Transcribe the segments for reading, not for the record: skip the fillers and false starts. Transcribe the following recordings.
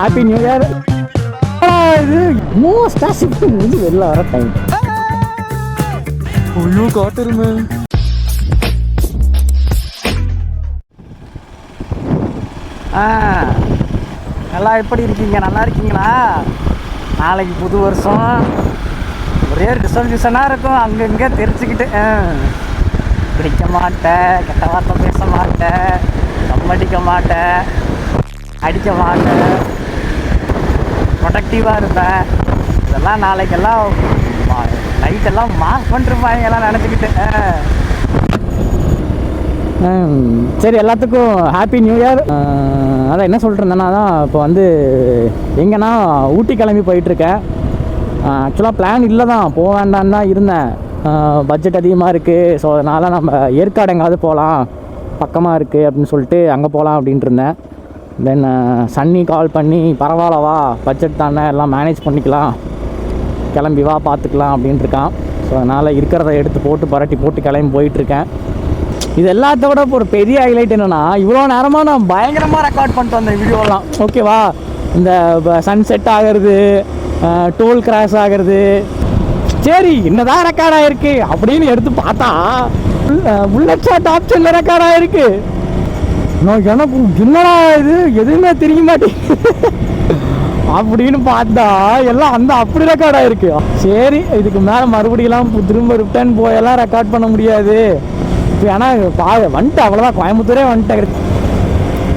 Happy new year. இது மோஸ்டா shift முடிஞ்சு வெளில வர டைம். ஐயோ காட்டுருமே. எல்லாம் எப்படி இருக்கீங்க? நல்லா இருக்கீங்களா? நாளைக்கு புது வருஷம், ஒரே டிசல்யூஷனாக இருக்கும். அங்கங்கே தெரிஞ்சுக்கிட்டு பிடிக்க மாட்டேன், கெட்ட வார்த்தை பேச மாட்டேன், கம்மடிக்க மாட்டேன், அடிக்க மாட்டேன், ப்ரொடக்டிவாக இருப்பேன். இதெல்லாம் நாளைக்கெல்லாம் நைட்டெல்லாம் மாஸ் பண்ணிருப்பாங்க எல்லாம் நினச்சிக்கிட்டு. சரி, எல்லாத்துக்கும் ஹாப்பி நியூ இயர். அதான் என்ன சொல்லிட்டு இருந்தேன்னா தான் இப்போ வந்து எங்கன்னா ஊட்டி கிளம்பி போயிட்டுருக்கேன். ஆக்சுவலாக பிளான் இல்லை தான், போக வேண்டான்னு தான் இருந்தேன். பட்ஜெட் அதிகமாக இருக்குது, ஸோ அதனால் நம்ம ஏற்காடு எங்காவது போகலாம், பக்கமாக இருக்குது அப்படின்னு சொல்லிட்டு அங்கே போகலாம் அப்படின்ட்டு இருந்தேன். தென் சன்னி கால் பண்ணி பரவாயில்லவா, பட்ஜெட் தானே, எல்லாம் மேனேஜ் பண்ணிக்கலாம், கிளம்பி வா பார்த்துக்கலாம் அப்படின்ட்டு இருக்கான். ஸோ அதனால் இருக்கிறத எடுத்து போட்டு பரட்டி போட்டு கிளம்பி போயிட்டுருக்கேன். இது எல்லாத்த விட ஒரு பெரிய ஹைலைட் என்னென்னா, இவ்வளோ நேரமாக நான் பயங்கரமாக ரெக்கார்ட் பண்ணிட்டு வந்தேன் வீடியோலாம். ஓகேவா, இந்த சன்செட் ஆகிறது, டோல் கிராஸ் ஆகிறது, சரி என்னதான் ரெக்கார்ட் ஆகிருக்கு அப்படின்னு எடுத்து பார்த்தா புல்லட் ஷாட் ஆப்ஷனில் ரெக்கார்ட் ஆகிருக்கு. எனக்கு என்னடா இது எதுவுமே தெரிய மாட்டேங்குது அப்படின்னு பார்த்தா எல்லாம் அந்த அப்படி ரெக்கார்ட் ஆகிருக்கு. சரி, இதுக்கு மேலே மறுபடியெல்லாம் திரும்ப ரிட்டர்ன் போயெல்லாம் ரெக்கார்ட் பண்ண முடியாது. ஏன்னா வந்துட்டு அவ்வளோதான், கோயம்புத்தூரே வந்துட்டேன்.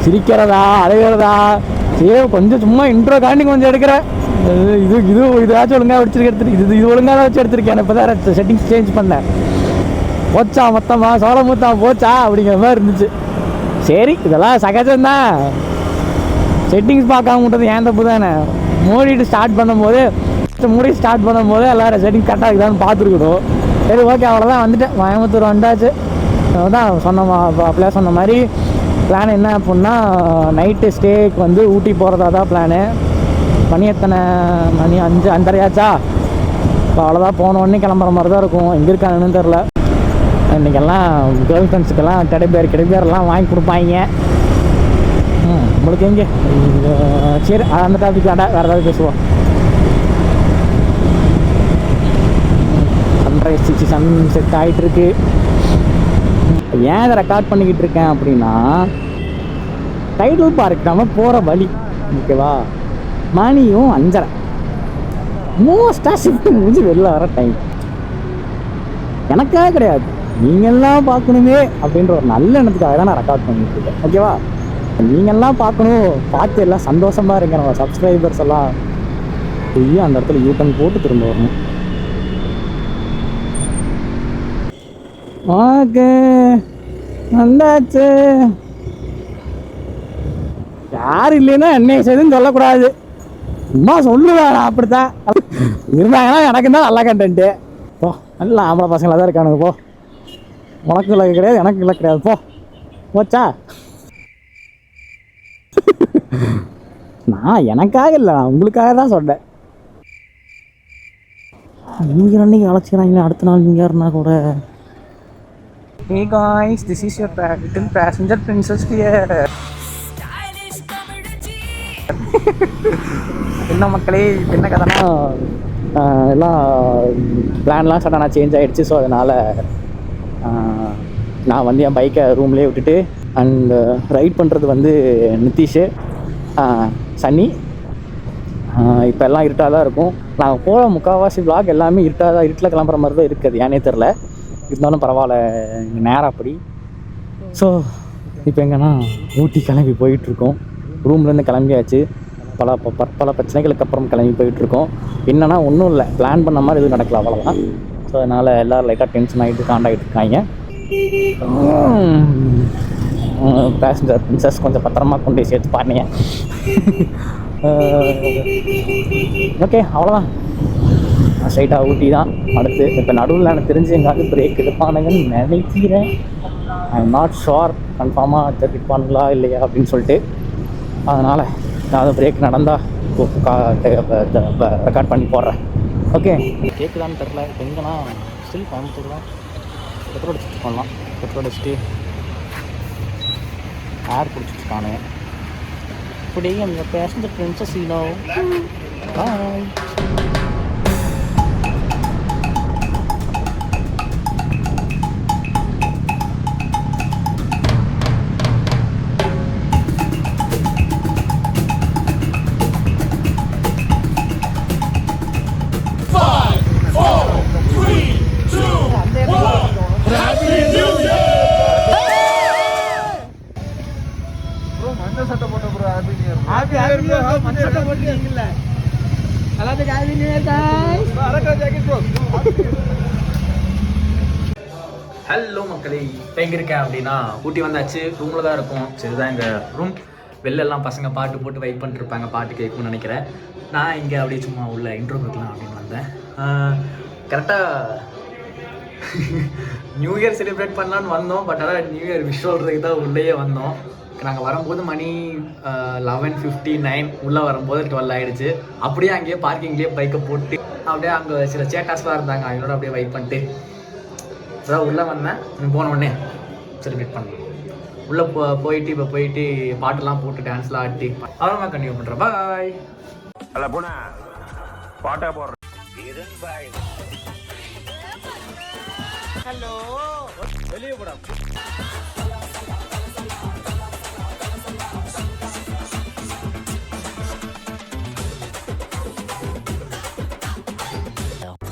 சிரிக்கிறதா அழுகிறதா, சரி கொஞ்சம் சும்மா இன்ட்ரோ காண்டி கொஞ்சம் எடுக்கிறேன். இது இதாச்சும் ஒழுங்காக வச்சுருக்க இது ஒழுங்காக வச்சு எடுத்திருக்கேன். இப்போ தான் செட்டிங்ஸ் சேஞ்ச் பண்ணேன். போச்சா மொத்தமாக சோளமுத்தா போச்சா அப்படிங்கிற மாதிரி இருந்துச்சு. சரி, இதெல்லாம் சகஜம்தான், செட்டிங்ஸ் பார்க்காம விட்டது ஏன் தப்பு தானே. மூடிட்டு ஸ்டார்ட் பண்ணும்போது எல்லோரும் செட்டிங்ஸ் கரெக்டாக இருக்குதான்னு பார்த்துருக்கணும். சரி, ஓகே, அவ்வளோதான், வந்துட்டேன், கோயம்புத்தூர் வந்தாச்சு. தான் சொன்ன மாதிரி பிளான் என்ன அப்படின்னா, நைட்டு ஸ்டேக்கு வந்து ஊட்டி போகிறதா தான் பிளானு. எத்தனை மணி 5:30 ஆச்சா. இப்போ அவ்வளோதான், போனோடனே கிளம்புற மாதிரி தான் இருக்கும். எங்கே இருக்காங்கன்னு தெரில. இன்றைக்கெல்லாம் கேர்ள் ஃப்ரெண்ட்ஸுக்கெல்லாம் கிடைப்பேரெல்லாம் வாங்கி கொடுப்பாங்க. உங்களுக்கு எங்கே? சரி, அந்த டாபிக் வேண்டாம், வேறு ஏதாவது பேசுவோம். சன் செட் ஆகிட்டுருக்கு. ஏன் இதை ரெக்கார்ட் பண்ணிக்கிட்டு இருக்கேன் அப்படின்னா, டைடல் பார்க் நம்ம போகிற வழி. ஓகேவா, மணியும் 5:30, மோஸ்ட்டாக ஷிஃப்ட் முடிஞ்சு வெளில வர டைம். எனக்காக கிடையாது, நீங்கள்லாம் பார்க்கணுமே அப்படின்ற ஒரு நல்ல எண்ணத்துக்காக தான் நான் ரெக்கார்ட் பண்ணிகிட்டு இருக்கேன். ஓகேவா, நீங்கள்லாம் பார்க்கணும், பார்த்து எல்லாம் சந்தோஷமாக இருங்க. நம்ம சப்ஸ்கிரைபர்ஸ் எல்லாம் போய் அந்த இடத்துல யூட்டன் போட்டு திரும்ப வரணும். ஓகே, வந்தாச்சு. யார் இல்லைன்னா என்னை செய்துன்னு சொல்லக்கூடாது, சும்மா சொல்லுவேன். நான் அப்படித்தான் இருந்தாங்கன்னா எனக்கு தான் நல்ல கண்டென்ட்டு. போ, நல்லா ஆம்பளை பசங்களாக தான் இருக்கானுங்க. போ, உனக்கு இல்லை கிடையாது, எனக்கு இல்லை கிடையாது. போச்சா. நான் எனக்காக இல்லை, நான் உங்களுக்காக தான் சொன்னேன். நீங்கள் அன்றைக்கி அழைச்சிக்கிறாங்களே, அடுத்த நாள் நீங்கள் யாருன்னா கூட. Hey guys, this is your little passenger princess here. என்ன மக்களே, என்ன கதைனா, எல்லாம் பிளான்லாம் சடனாக சேஞ்ச் ஆகிடுச்சு. ஸோ அதனால் நான் வந்து என் பைக்கை ரூம்லேயே விட்டுட்டு, அண்ட் ரைட் பண்ணுறது வந்து நிதிஷ், சன்னி. இப்போ எல்லாம் இருட்டாக தான் இருக்கும். நாங்கள் போகிற முக்கால்வாசி vlog எல்லாமே இருட்டில் கிளம்புற மாதிரி தான் இருக்குது. ஏன்னே தெரில, இருந்தாலும் பரவாயில்ல, நேரம் அப்படி. ஸோ இப்போ எங்கன்னா ஊட்டி கிளம்பி போயிட்டுருக்கோம். ரூம்லேருந்து கிளம்பியாச்சு. பல பிரச்சனைகளுக்கு அப்புறம் கிளம்பி போயிட்டுருக்கோம். என்னென்னா ஒன்றும் இல்லை, பிளான் பண்ண மாதிரி எதுவும் நடக்கல, அவ்வளோதான். ஸோ அதனால் எல்லோரும் லைட்டாக டென்ஷன் ஆகிட்டு காண்டாகிட்டு இருக்காங்க. பேசஞ்சர் பிரின்சஸ் கொஞ்சம் பத்திரமா கொண்டு போய் சேர்த்து பாருங்க. ஓகே, அவ்வளோதான், ஸ்ட்ரைட்டாக ஊட்டி தான் அடுத்து. இப்போ நடுவில் எனக்கு தெரிஞ்சு எங்காவது பிரேக் எடுப்பானுங்கன்னு நினைக்கிறேன். ஐ எம் நாட் ஷுர் கன்ஃபார்மாக எடுப்பானுங்களா இல்லையா அப்படின்னு சொல்லிட்டு. அதனால் ஏதாவது பிரேக் நடந்தால் ரெக்கார்ட் பண்ணி போடுறேன். ஓகே, கேட்குதான்னு தெரில. இப்போ எங்கன்னா ஸ்டில் கோயம்புத்தூர் தான். பெட்ரோல் அடிச்சுட்டு பண்ணலாம். பெட்ரோல் அடிச்சுட்டு ஏர் பிடிச்சிட்ருக்கானு. Today I'm your passenger princess, you know. Bye. Hello மக்களே, இப்போ எங்கே இருக்கேன் அப்படின்னா ஊட்டி வந்தாச்சு. ரூமில் தான் இருக்கும். சரிதான், இந்த ரூம் வெளிலெல்லாம் பசங்க பாட்டு போட்டு வெயிட் பண்ணிட்டுருப்பாங்க, பாட்டு கேட்கணும்னு நினைக்கிறேன். நான் இங்கே அப்படியே சும்மா உள்ள இன்ட்ரோ கொடுக்கலாம் அப்படின்னு வந்தேன். கரெக்டாக நியூ இயர் செலிப்ரேட் பண்ணலான்னு வந்தோம். பட் ஆனால் நியூ இயர் விஷ் சொல்கிறதுக்கு தான் உள்ளேயே வந்தோம். நாங்கள் வரும்போது மணி 11:59, உள்ளே வரும்போது 12 ஆகிடுச்சு. அப்படியே அங்கேயே பார்க்கிங்லேயே பைக்கை போட்டு அப்படியே அங்கே சில சேட்டாஸ்லாம் இருந்தாங்க, அவங்களோட அப்படியே வெயிட் பண்ணிட்டு அதான் உள்ளே வந்தேன். போன உடனே செலிப்ரேட் பண்ணேன். உள்ளே போயிட்டு இப்போ போயிட்டு பாட்டெல்லாம் போட்டு டான்ஸ்லாம் ஆட்டி அப்புறமா கண்டினியூ பண்ணுறேன். பாய். அல்ல போனா பாட்டா போடுறேன். ஹலோ, வெளியே போடா.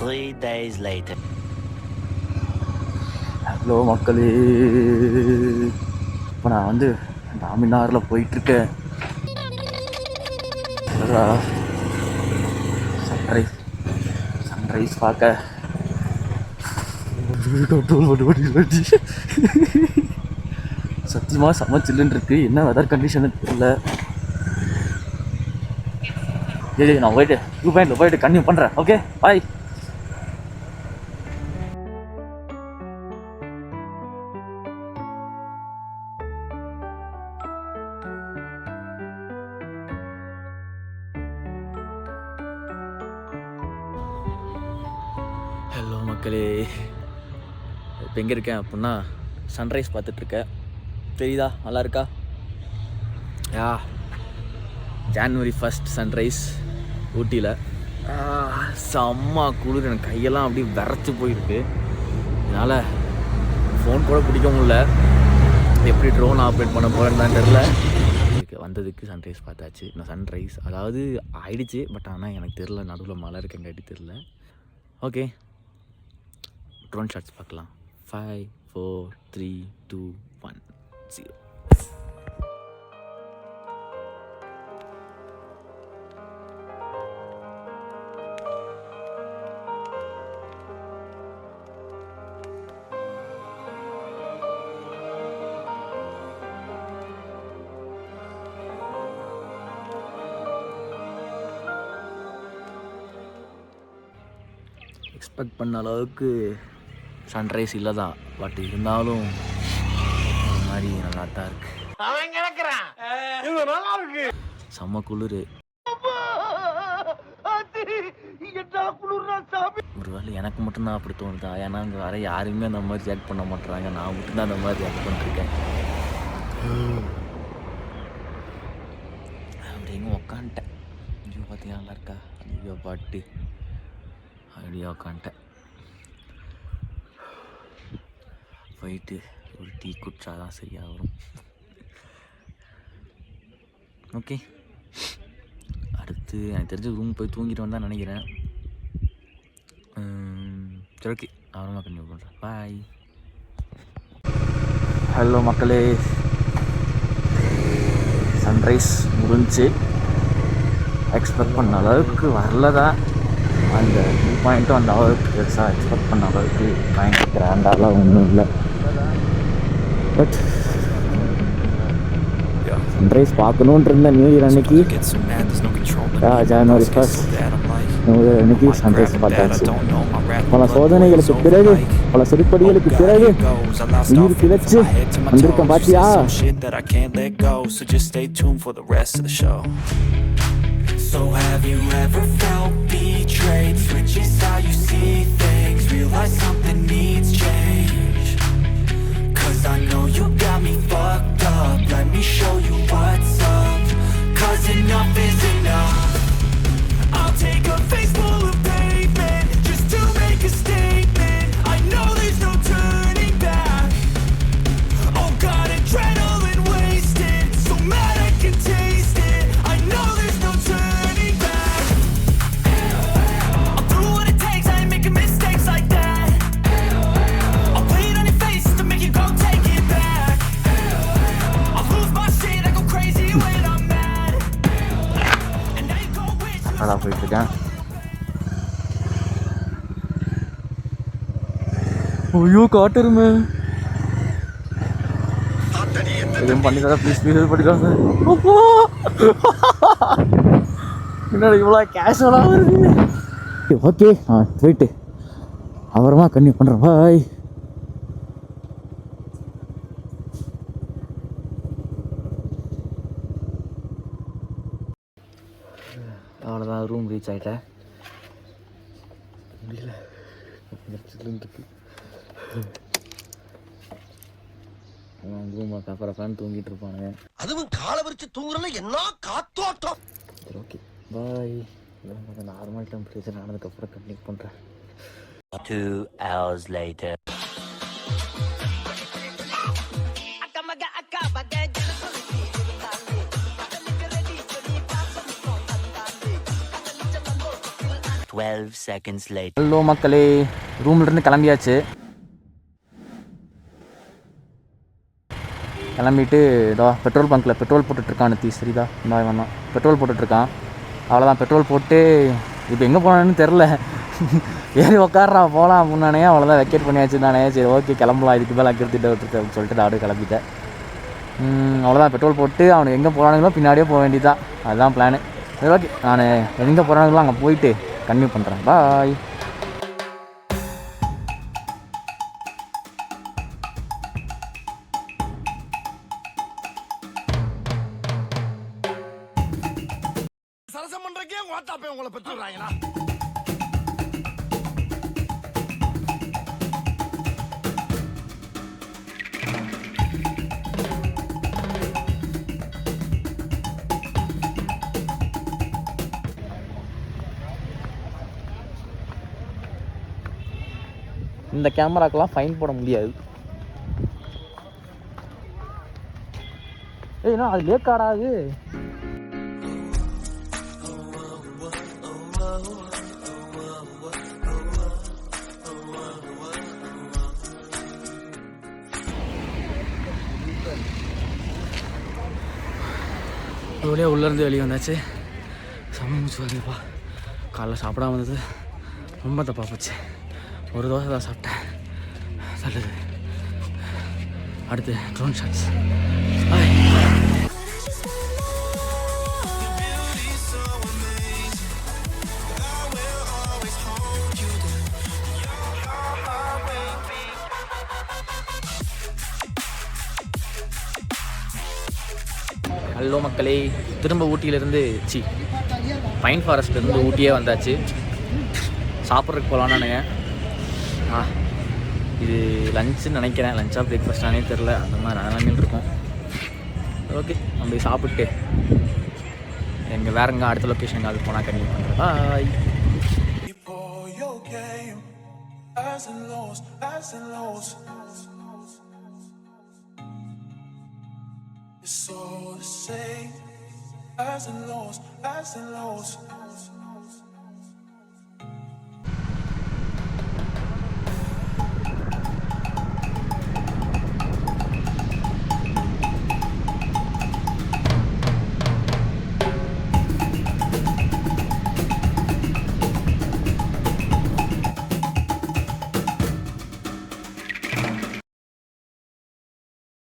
Three days later. ஹலோ மக்களே, இப்போ நான் வந்து டாமினாரில் போயிட்டுருக்கேன். சன்ரைஸ் பார்க்க. சத்தியமாக செம்ம சில்லுன்னு இருக்கு. என்ன வெதர் கண்டிஷனு தெரியல. சரி, நான் போயிட்டு வியூ பாயிண்டில் போயிட்டு கண்டினியூ பண்ணுறேன். ஓகே, பாய். ஹலோ மக்களே, இப்போ எங்கே இருக்கேன் அப்படின்னா சன்ரைஸ் பார்த்துட்ருக்கேன். தெரியுதா? நல்லா இருக்கா? யா, January 1st சன்ரைஸ் ஊட்டியில். செம்ம குளிர், எனக்கு கையெல்லாம் அப்படியே விரைச்சி போயிருக்கு. அதனால் ஃபோன் கூட பிடிக்க முடியல. எப்படி ட்ரோன் ஆப்ரேட் பண்ண போகிறேன்னு தான் தெரில. வந்ததுக்கு சன்ரைஸ் பார்த்தாச்சு. நான் சன்ரைஸ் அதாவது ஆயிடுச்சு, பட் ஆனால் எனக்கு தெரில, நடுவில் மழை இருக்கங்காட்டி தெரில. ஓகே, ட்ரோன் ஷாட்ஸ் பார்க்கலாம். 5 4 3 2 1 0. எக்ஸ்பெக்ட் பண்ண அளவுக்கு சன்ரைஸ் இல்லை தான், பட் இருந்தாலும் ஒரு மாதிரி நல்லா தான் இருக்கு. செம்ம குளிர். ஒருவேளை எனக்கு மட்டும்தான் அப்படி தோணுதா? ஏன்னா அங்கே வர யாருமே அந்த மாதிரி ரியாக்ட் பண்ண மாட்டேறாங்க, நான் மட்டும்தான் அந்த மாதிரி ரியாக்ட் பண்ணிருக்கேன். அப்படிங்க உக்காந்துட்டேன். ஐயோ பார்த்தீங்கன்னா நல்லா இருக்கா? ஐயோ பாட்டு அப்படியே உக்காந்துட்டேன். போயிட்டு ஒரு டீ குடிச்சா தான் சரியாக வரும். ஓகே, அடுத்து எனக்கு தெரிஞ்ச ரூம் போய் தூங்கிட்டு வந்தால் நினைக்கிறேன். சரி, ஓகே, அப்புறமா கண்டினியூ பண்ணுறேன். பாய். ஹலோ மக்களே, சன்ரைஸ் முடிஞ்சு. எக்ஸ்பெக்ட் பண்ண அளவுக்கு வரல தான். அந்த வியூ பாயிண்ட்டும் அந்த அளவுக்கு பெருசாக எக்ஸ்பெக்ட் பண்ண அளவுக்கு பாயிண்ட் கிராண்டாலாம் ஒன்றும் இல்லை. பட் சன்ரைஸ் பார்க்கணுன்ட்டு இருந்தேன் நியூ இயர் அன்னைக்கு. January 1st நியூ இயர் அன்னைக்கு சன்ரைஸ் பார்த்தாச்சு. பல சோதனைகளுக்கு பிறகு, பல செருப்படிகளுக்கு பிறகு உயிர் பிழைச்சு வந்திருக்கேன். பாத்தியா? So have you ever felt betrayed? Switches how you see things, realize something needs change. Cause I know you got me fucked up, let me show you what's up. Cause அதான் போயிட்டுருக்கேன். ஐயோ காட்டுருமே எதுவும் பண்ணித்தர ப்ளீஸ் ப்ளீஸ் பண்ணிக்காங்க. என்னோட இவ்வளோ கேஷுவலாக வருது. Okay போயிட்டு அப்புறமா கன்டினியூ பண்ணுறேன். பாய். அவ்வளோதான், ரூம் ரீச் ஆகிட்டேன். முடியல ரூமை கப்பரப்பான்னு தூங்கிட்டு இருப்பானுங்க. அதுவும் காலை விரிச்சு தூங்குறல என்ன காத்தோட்டம். சரி ஓகே பாய். நார்மல் டெம்பரேச்சர் ஆனதுக்கப்புறம் கண்டினியூ பண்ணுறேன். 2 hours later. Twelve seconds later. Hello மக்களே, ரூம்லேருந்து கிளம்பியாச்சு. கிளம்பிட்டு இதோ பெட்ரோல் பங்க்கில் பெட்ரோல் போட்டுட்ருக்கான். சரிதா இந்த வேணாம் பெட்ரோல் போட்டுட்ருக்கான். அவ்வளோதான், பெட்ரோல் போட்டு இப்போ எங்கே போனான்னு தெரில. ஏறி உக்காடுறா போகலாம் அப்படின்னானே. அவ்வளோதான், வெக்கேட் பண்ணியாச்சு நானே. சரி ஓகே கிளம்பலாம், இதுக்கு மேலே அக்கிருத்திட்ட விட்டுருக்கேன் அப்படின்னு சொல்லிட்டு நான் அப்படியே கிளம்பிட்டேன். அவ்வளோதான், பெட்ரோல் போட்டு அவனுக்கு எங்கே போகிறானுங்களோ பின்னாடியே போக வேண்டியதான். அதுதான் பிளானு. சரி ஓகே, நான் எங்கே போகிறானுங்களோ அங்கே போயிட்டு கன்டினியூ பண்ணுறேன். பாய். சரசம் பண்றக்கே வாட்டாப்பே உங்களை பெற்றுறாங்களா? இந்த கேமராக்கெல்லாம் ஃபைன் போட முடியாது. ஏன்னா அது லேக் ஆடாது. அதுவழியாக உள்ளேருந்து வெளியே வந்தாச்சு. செம்ம மூச்சு வருதுப்பா. காலைல சாப்பிடாம வந்தது ரொம்ப தப்பாக போச்சு. ஒரு தோசை தான் சாப்பிட்டேன். நல்லது. அடுத்து ட்ரோன் ஷாட்ஸ். ஹலோ மக்களே, திரும்ப ஊட்டியிலேருந்து பைன் ஃபாரஸ்ட்லேருந்து ஊட்டியே வந்தாச்சு. சாப்பிட்றதுக்கு போகலான்னு இது லஞ்சுன்னு நினைக்கிறேன். லஞ்சா பிரேக்ஃபாஸ்டானே தெரில. அந்த மாதிரி நிலமையில் இருக்கும். ஓகே, நம்ம சாப்பிட்டு எங்கே வேற எங்கே அடுத்த லொக்கேஷன் எங்காவது போனால் கண்டினியூ பண்ணுறேன். பாய். It's all the same, highs and lows, highs and lows.